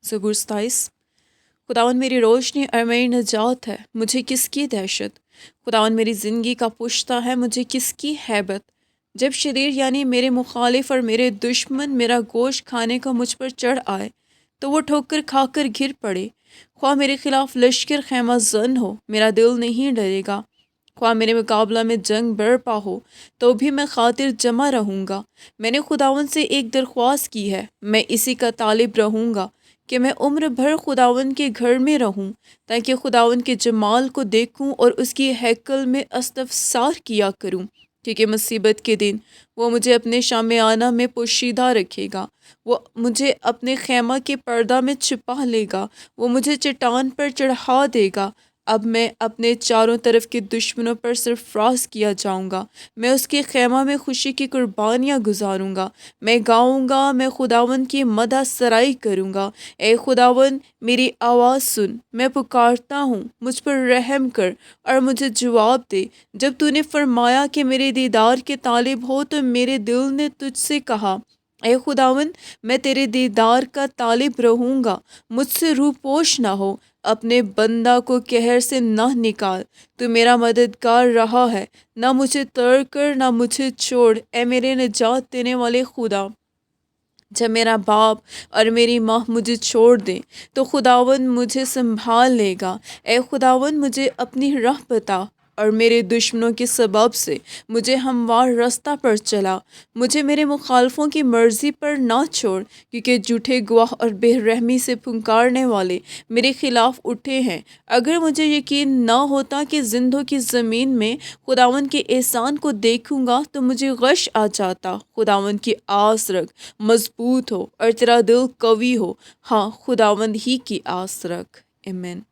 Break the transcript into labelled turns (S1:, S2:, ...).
S1: ज़बूर 27। खुदावंद मेरी रोशनी और मेरी नजात है, मुझे किसकी दहशत। खुदावंद मेरी ज़िंदगी का पुश्ता है, मुझे किसकी हैबत। जब शरीर यानी मेरे मुखालिफ और मेरे दुश्मन मेरा गोश्त खाने को मुझ पर चढ़ आए, तो वो ठोकर खाकर गिर पड़े। ख्वाह मेरे खिलाफ लश्कर खैमा जन हो, मेरा दिल नहीं डरेगा। ख्वाह मेरे मुकाबला में जंग बरपा हो, तो भी मैं खातिर जमा रहूँगा। मैंने खुदावन से एक दरख्वास्त की है, मैं इसी का तालिब रहूँगा कि मैं उम्र भर खुदावन के घर में रहूँ, ताकि खुदावन के जमाल को देखूँ और उसकी हैकल में इस्तफ़सार किया करूँ। क्योंकि मुसीबत के दिन वो मुझे अपने शामियाना में पोशीदा रखेगा, वो मुझे अपने खैमा के पर्दा में छिपा लेगा, वो मुझे चट्टान पर चढ़ा देगा। अब मैं अपने चारों तरफ के दुश्मनों पर सरफराज किया जाऊंगा। मैं उसके खैमा में खुशी की कुर्बानियाँ गुजारूंगा। मैं गाऊंगा, मैं खुदावन की मदह सराई करूंगा। ए खुदावन, मेरी आवाज़ सुन, मैं पुकारता हूँ, मुझ पर रहम कर और मुझे जवाब दे। जब तूने फरमाया कि मेरे दीदार के तालिब हो, तो मेरे दिल ने तुझसे कहा, ए खुदावन, मैं तेरे दीदार का तालिब रहूँगा, मुझसे रूपोश ना हो। अपने बंदा को कहर से न निकाल, तू मेरा मददगार रहा है। ना मुझे तर्क कर, ना मुझे छोड़, ए मेरे निजात देने वाले खुदा। जब मेरा बाप और मेरी माँ मुझे छोड़ दें, तो खुदावन मुझे संभाल लेगा। ए खुदावन, मुझे अपनी राह बता और मेरे दुश्मनों के सबब से मुझे हमवार रास्ता पर चला। मुझे मेरे मुखालफों की मर्ज़ी पर ना छोड़, क्योंकि झूठे गवाह और बेरहमी से पुकारने वाले मेरे खिलाफ उठे हैं। अगर मुझे यकीन ना होता कि जिंदों की ज़मीन में खुदावन के एहसान को देखूंगा, तो मुझे गश आ जाता। खुदावन की आस रख, मजबूत हो और तेरा दिल कवी हो। हाँ, खुदावंद ही की आस रख। आमीन।